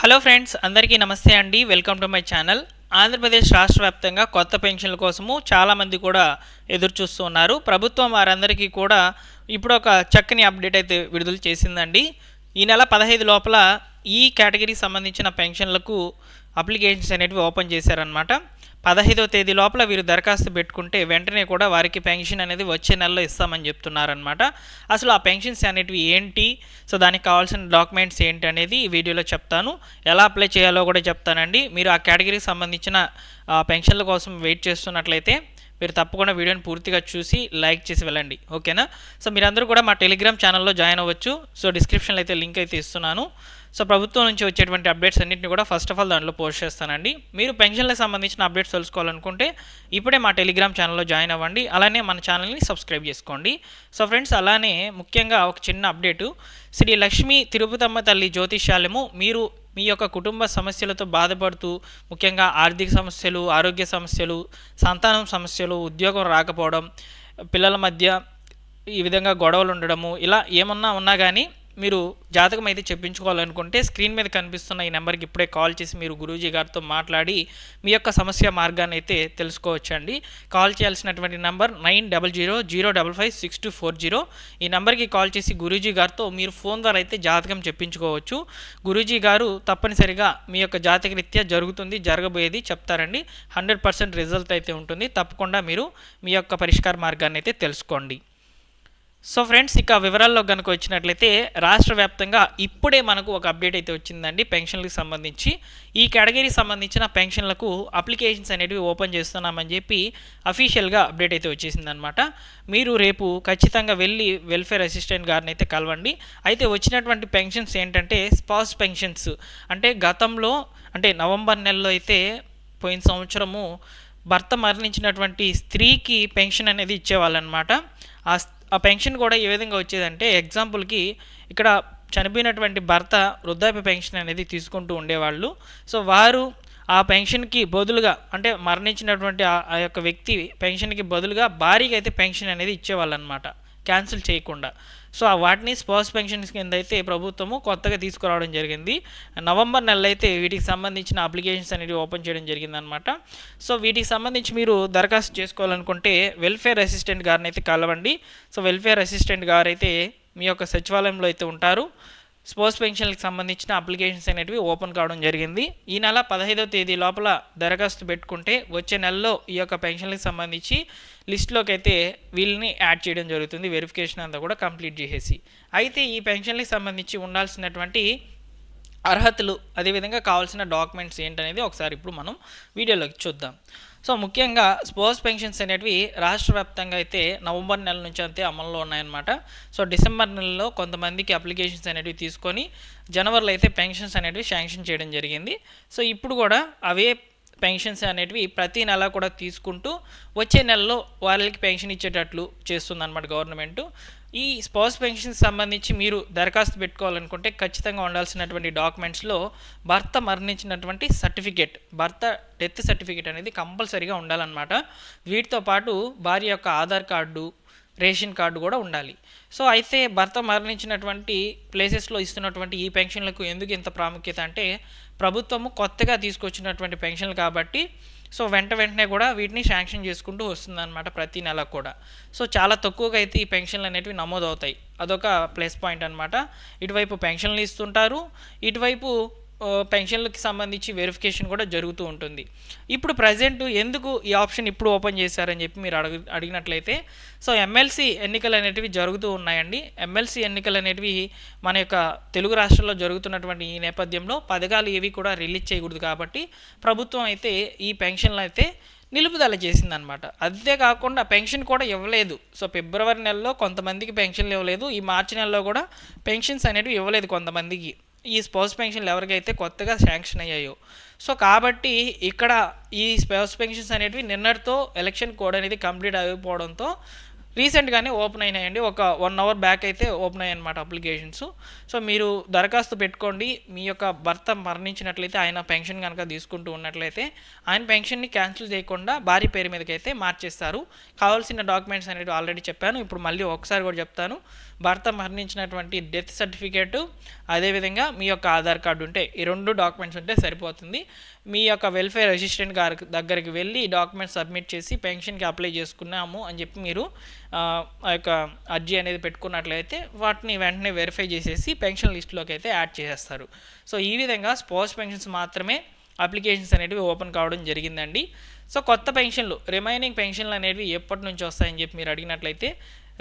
Hello friends, అందరికీ నమస్తే అండి. Welcome to my channel. Andhra Pradesh రాష్ట్ర వ్యాప్తంగా కొత్త పెన్షన్ల కోసము చాలామంది కూడా ఎదురు చూస్తూ ఉన్నారు. ప్రభుత్వం వారందరికీ కూడా ఇప్పుడు ఒక చక్కని అప్డేట్ అయితే విడుదల చేసిందండి. ఈ నెల 15 లోపల ఈ కేటగిరీకి సంబంధించిన పెన్షన్లకు అప్లికేషన్స్ అనేటివి ఓపెన్ చేశారనమాట. 15వ తేదీ లోపల వీరు దరఖాస్తు పెట్టుకుంటే వెంటనే కూడా వారికి పెన్షన్ అనేది వచ్చే నెలలో ఇస్తామని చెప్తున్నారనమాట. అసలు ఆ పెన్షన్స్ అనేటివి ఏంటి, సో దానికి కావాల్సిన డాక్యుమెంట్స్ ఏంటి అనేది ఈ వీడియోలో చెప్తాను. ఎలా అప్లై చేయాలో కూడా చెప్తానండి. మీరు ఆ కేటగిరీకి సంబంధించిన పెన్షన్ల కోసం వెయిట్ చేస్తున్నట్లయితే మీరు తప్పకుండా వీడియోని పూర్తిగా చూసి లైక్ చేసి వెళ్ళండి, ఓకేనా. సో మీరందరూ కూడా మా టెలిగ్రామ్ ఛానల్లో జాయిన్ అవ్వచ్చు. సో డిస్క్రిప్షన్లో అయితే లింక్ అయితే ఇస్తున్నాను. సో ప్రభుత్వం నుంచి వచ్చేటువంటి అప్డేట్స్ అన్నింటినీ కూడా ఫస్ట్ ఆఫ్ ఆల్ దాంట్లో పోస్ట్ చేస్తానండి. మీరు పెన్షన్లకు సంబంధించిన అప్డేట్స్ తెలుసుకోవాలనుకుంటే ఇప్పుడే మా టెలిగ్రామ్ ఛానల్లో జాయిన్ అవ్వండి. అలానే మన ఛానల్ని సబ్స్క్రైబ్ చేసుకోండి. సో ఫ్రెండ్స్, అలానే ముఖ్యంగా ఒక చిన్న అప్డేటు. శ్రీ లక్ష్మీ తిరుపతమ్మ తల్లి జ్యోతిష్యాలయము, మీరు మీ యొక్క కుటుంబ సమస్యలతో బాధపడుతూ, ముఖ్యంగా ఆర్థిక సమస్యలు, ఆరోగ్య సమస్యలు, సంతానం సమస్యలు, ఉద్యోగం రాకపోవడం, పిల్లల మధ్య ఈ విధంగా గొడవలు ఉండడము, ఇలా ఏమన్నా ఉన్నా కానీ మీరు జాతకం అయితే చెప్పించుకోవాలనుకుంటే స్క్రీన్ మీద కనిపిస్తున్న ఈ నెంబర్కి ఇప్పుడే కాల్ చేసి మీరు గురూజీ గారితో మాట్లాడి మీ యొక్క సమస్య మార్గాన్ని అయితే తెలుసుకోవచ్చండి. కాల్ చేయాల్సినటువంటి నెంబర్ 9000055640. ఈ నెంబర్కి కాల్ చేసి గురూజీ గారితో మీరు ఫోన్ ద్వారా అయితే జాతకం చెప్పించుకోవచ్చు. గురూజీ గారు తప్పనిసరిగా మీ యొక్క జాతక రీత్యా జరుగుతుంది, జరగబోయేది చెప్తారండి. 100% రిజల్ట్ అయితే ఉంటుంది. తప్పకుండా మీరు మీ యొక్క పరిష్కార మార్గాన్ని అయితే తెలుసుకోండి. సో ఫ్రెండ్స్, ఇక వివరాల్లో కనుక వచ్చినట్లయితే రాష్ట్ర వ్యాప్తంగా ఇప్పుడే మనకు ఒక అప్డేట్ అయితే వచ్చిందండి పెన్షన్లకు సంబంధించి. ఈ కేటగిరీకి సంబంధించిన పెన్షన్లకు అప్లికేషన్స్ అనేటివి ఓపెన్ చేస్తున్నామని చెప్పి అఫీషియల్గా అప్డేట్ అయితే వచ్చేసిందనమాట. మీరు రేపు ఖచ్చితంగా వెళ్ళి వెల్ఫేర్ అసిస్టెంట్ గారిని అయితే కలవండి. అయితే వచ్చినటువంటి పెన్షన్స్ ఏంటంటే స్పౌస్ పెన్షన్స్, అంటే గతంలో అంటే నవంబర్ నెలలో అయితే పోయిన సంవత్సరము భర్త మరణించినటువంటి స్త్రీకి పెన్షన్ అనేది ఇచ్చేవాళ్ళనమాట. ఆ పెన్షన్ కూడా ఏ విధంగా వచ్చేదంటే, ఎగ్జాంపుల్కి ఇక్కడ చనిపోయినటువంటి భర్త వృద్ధాప్య పెన్షన్ అనేది తీసుకుంటూ ఉండేవాళ్ళు. సో వారు ఆ పెన్షన్కి బదులుగా, అంటే మరణించినటువంటి ఆ యొక్క వ్యక్తి పెన్షన్కి బదులుగా భార్యకి అయితే పెన్షన్ అనేది ఇచ్చేవాళ్ళు అనమాట, క్యాన్సిల్ చేయకుండా. సో వాటిని స్పౌస్ పెన్షన్స్ కింద అయితే ప్రభుత్వము కొత్తగా తీసుకురావడం జరిగింది. నవంబర్ నెలలో అయితే వీటికి సంబంధించిన అప్లికేషన్స్ అనేవి ఓపెన్ చేయడం జరిగిందనమాట. సో వీటికి సంబంధించి మీరు దరఖాస్తు చేసుకోవాలనుకుంటే వెల్ఫేర్ అసిస్టెంట్ గారిని అయితే కలవండి. సో వెల్ఫేర్ అసిస్టెంట్ గారు అయితే మీ యొక్క సచివాలయంలో అయితే ఉంటారు. స్పౌస్ పెన్షన్లకు సంబంధించిన అప్లికేషన్స్ అనేటివి ఓపెన్ కావడం జరిగింది. ఈ నెల 15వ తేదీ లోపల దరఖాస్తు పెట్టుకుంటే వచ్చే నెలలో ఈ యొక్క పెన్షన్లకు సంబంధించి లిస్టులోకి అయితే వీళ్ళని యాడ్ చేయడం జరుగుతుంది. వెరిఫికేషన్ అంతా కూడా కంప్లీట్ చేసేసి. అయితే ఈ పెన్షన్లకు సంబంధించి ఉండాల్సినటువంటి అర్హతలు, అదేవిధంగా కావాల్సిన డాక్యుమెంట్స్ ఏంటనేది ఒకసారి ఇప్పుడు మనం వీడియోలోకి చూద్దాం. సో ముఖ్యంగా స్పౌస్ పెన్షన్స్ అనేటివి రాష్ట్ర వ్యాప్తంగా అయితే నవంబర్ నెల నుంచి అంతే అమల్లో ఉన్నాయన్నమాట. సో డిసెంబర్ నెలలో కొంతమందికి అప్లికేషన్స్ అనేటివి తీసుకొని జనవరిలో అయితే పెన్షన్స్ అనేటివి శాంక్షన్ చేయడం జరిగింది. సో ఇప్పుడు కూడా అవే పెన్షన్స్ అనేటివి ప్రతి నెల కూడా తీసుకుంటూ వచ్చే నెలలో వాళ్ళకి పెన్షన్ ఇచ్చేటట్లు చేస్తుందన్నమాట గవర్నమెంట్. ఈ స్పౌస్ పెన్షన్కి సంబంధించి మీరు దరఖాస్తు పెట్టుకోవాలనుకుంటే ఖచ్చితంగా ఉండాల్సినటువంటి డాక్యుమెంట్స్లో భర్త మరణించినటువంటి సర్టిఫికేట్, భర్త డెత్ సర్టిఫికేట్ అనేది కంపల్సరీగా ఉండాలన్నమాట. వీటితో పాటు భార్య యొక్క ఆధార్ కార్డు, రేషన్ కార్డు కూడా ఉండాలి. సో అయితే భర్త మరణించినటువంటి ప్లేసెస్లో ఇస్తున్నటువంటి ఈ పెన్షన్లకు ఎందుకు ఇంత ప్రాముఖ్యత అంటే, ప్రభుత్వము కొత్తగా తీసుకొచ్చినటువంటి పెన్షన్లు కాబట్టి సో వెంటనే కూడా వీటిని శాంక్షన్ చేసుకుంటూ వస్తుందన్నమాట ప్రతి నెల కూడా. సో చాలా తక్కువగా అయితే ఈ పెన్షన్లు అనేటివి నమోదు అవుతాయి. అదొక ప్లస్ పాయింట్ అనమాట. ఇటువైపు పెన్షన్లు ఇస్తుంటారు, ఇటువైపు పెన్షన్లకి సంబంధించి వెరిఫికేషన్ కూడా జరుగుతూ ఉంటుంది. ఇప్పుడు ప్రజెంట్ ఎందుకు ఈ ఆప్షన్ ఇప్పుడు ఓపెన్ చేశారని చెప్పి మీరు అడిగినట్లయితే, సో ఎమ్మెల్సీ ఎన్నికలు అనేటివి జరుగుతూ ఉన్నాయండి. ఎమ్మెల్సీ ఎన్నికలు అనేటివి మన యొక్క తెలుగు రాష్ట్రాల్లో జరుగుతున్నటువంటి ఈ నేపథ్యంలో పథకాలు ఏవి కూడా రిలీజ్ చేయకూడదు కాబట్టి ప్రభుత్వం అయితే ఈ పెన్షన్లు అయితే నిలుపుదల చేసిందనమాట. అంతేకాకుండా పెన్షన్ కూడా ఇవ్వలేదు. సో ఫిబ్రవరి నెలలో కొంతమందికి పెన్షన్లు ఇవ్వలేదు, ఈ మార్చి నెలలో కూడా పెన్షన్స్ అనేటివి ఇవ్వలేదు కొంతమందికి, ఈ స్పౌస్ పెన్షన్లు ఎవరికైతే కొత్తగా శాంక్షన్ అయ్యాయో. సో కాబట్టి ఇక్కడ ఈ స్పౌస్ పెన్షన్స్ అనేటివి నిన్నటితో ఎలక్షన్ కోడ్ అనేది కంప్లీట్ అయిపోవడంతో రీసెంట్గానే ఓపెన్ అయినాయండి. ఒక 1 అవర్ బ్యాక్ అయితే ఓపెన్ అయ్యాయి అన్నమాట అప్లికేషన్స్. సో మీరు దరఖాస్తు పెట్టుకోండి. మీ యొక్క భర్త మరణించినట్లయితే, ఆయన పెన్షన్ కనుక తీసుకుంటూ ఉన్నట్లయితే ఆయన పెన్షన్ని క్యాన్సిల్ చేయకుండా భార్య పేరు మీదకి అయితే మార్చేస్తారు. కావాల్సిన డాక్యుమెంట్స్ అనేవి ఆల్రెడీ చెప్పాను, ఇప్పుడు మళ్ళీ ఒకసారి కూడా చెప్తాను. భర్త మరణించినటువంటి డెత్ సర్టిఫికేటు, అదేవిధంగా మీ యొక్క ఆధార్ కార్డు ఉంటే, ఈ 2 డాక్యుమెంట్స్ ఉంటే సరిపోతుంది. మీ యొక్క వెల్ఫేర్ అసిస్టెంట్ గారి దగ్గరికి వెళ్ళి ఈ డాక్యుమెంట్స్ సబ్మిట్ చేసి పెన్షన్కి అప్లై చేసుకున్నాము అని చెప్పి మీరు ఆ యొక్క అర్జీ అనేది పెట్టుకున్నట్లయితే వాటిని వెంటనే వెరిఫై చేసేసి పెన్షన్ లిస్టులోకి అయితే యాడ్ చేసేస్తారు. సో ఈ విధంగా స్పౌస్ పెన్షన్స్ మాత్రమే అప్లికేషన్స్ అనేటివి ఓపెన్ కావడం జరిగిందండి. సో కొత్త పెన్షన్లు, రిమైనింగ్ పెన్షన్లు అనేవి ఎప్పటి నుంచి వస్తాయని చెప్పి మీరు అడిగినట్లయితే,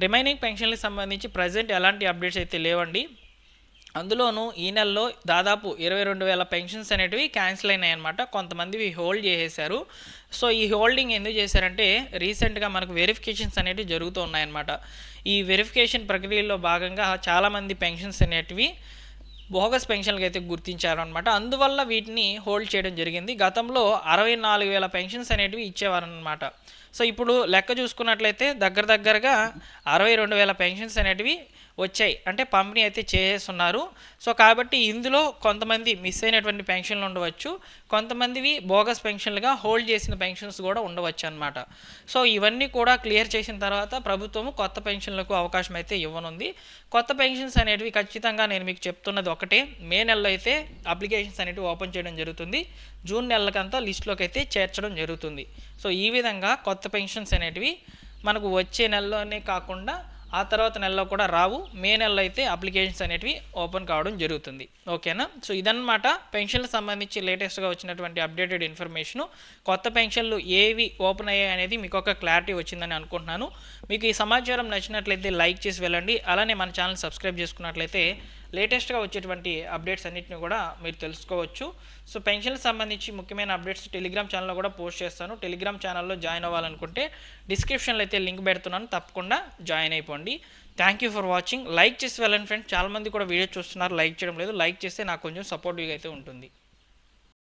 రిమైనింగ్ పెన్షన్లకు సంబంధించి ప్రజెంట్ ఎలాంటి అప్డేట్స్ అయితే లేవండి. అందులోనూ ఈ నెలలో దాదాపు 22,000 పెన్షన్స్ అనేటివి క్యాన్సిల్ అయినాయి అనమాట. కొంతమందివి హోల్డ్ చేసేశారు. సో ఈ హోల్డింగ్ ఎందుకు చేశారంటే, రీసెంట్గా మనకు వెరిఫికేషన్స్ అనేటివి జరుగుతూ ఉన్నాయన్నమాట. ఈ వెరిఫికేషన్ ప్రక్రియలో భాగంగా చాలామంది పెన్షన్స్ అనేటివి బోగస్ పెన్షన్లకు అయితే గుర్తించారు అనమాట. అందువల్ల వీటిని హోల్డ్ చేయడం జరిగింది. గతంలో 64,000 పెన్షన్స్ అనేటివి ఇచ్చేవారనమాట. సో ఇప్పుడు లెక్క చూసుకున్నట్లయితే దగ్గరగా 62,000 పెన్షన్స్ అనేటివి వచ్చాయి, అంటే పంపిణీ అయితే చేసేస్తున్నారు. సో కాబట్టి ఇందులో కొంతమంది మిస్ అయినటువంటి పెన్షన్లు ఉండవచ్చు, కొంతమందివి బోగస్ పెన్షన్లుగా హోల్డ్ చేసిన పెన్షన్స్ కూడా ఉండవచ్చు అనమాట. సో ఇవన్నీ కూడా క్లియర్ చేసిన తర్వాత ప్రభుత్వం కొత్త పెన్షన్లకు అవకాశం అయితే ఇవ్వనుంది. కొత్త పెన్షన్స్ అనేటివి ఖచ్చితంగా నేను మీకు చెప్తున్నది ఒకటే, మే నెలలో అయితే అప్లికేషన్స్ అనేటివి ఓపెన్ చేయడం జరుగుతుంది. జూన్ నెలకంతా లిస్టులోకి అయితే చేర్చడం జరుగుతుంది. సో ఈ విధంగా కొత్త పెన్షన్స్ అనేటివి మనకు వచ్చే నెలలోనే కాకుండా ఆ తర్వాత నెలలో కూడా రావు. మే నెలలో అయితే అప్లికేషన్స్ అనేటివి ఓపెన్ కావడం జరుగుతుంది. ఓకేనా? సో ఇదన్నమాట పెన్షన్లకు సంబంధించి లేటెస్ట్గా వచ్చినటువంటి అప్డేటెడ్ ఇన్ఫర్మేషను. కొత్త పెన్షన్లు ఏవి ఓపెన్ అయ్యాయి అనేది మీకు ఒక క్లారిటీ వచ్చిందని అనుకుంటున్నాను. మీకు ఈ సమాచారం నచ్చినట్లయితే లైక్ చేసి వెళ్ళండి. అలానే మన ఛానల్ సబ్స్క్రైబ్ చేసుకున్నట్లయితే లేటెస్ట్గా వచ్చేటువంటి అప్డేట్స్ అన్నింటిని కూడా మీరు తెలుసుకోవచ్చు. సో పెన్షన్లకు సంబంధించి ముఖ్యమైన అప్డేట్స్ టెలిగ్రామ్ ఛానల్లో కూడా పోస్ట్ చేస్తాను. టెలిగ్రామ్ ఛానల్లో జాయిన్ అవ్వాలనుకుంటే డిస్క్రిప్షన్లో అయితే లింక్ పెడుతున్నాను, తప్పకుండా జాయిన్ అయిపోండి. Thank you for watching. Like చేసి వెళ్ళండి ఫ్రెండ్స్. చాలామంది కూడా వీడియో చూస్తున్నారు, లైక్ చేయడం లేదు. లైక్ చేస్తే నాకు కొంచెం సపోర్టివ్గా అయితే ఉంటుంది.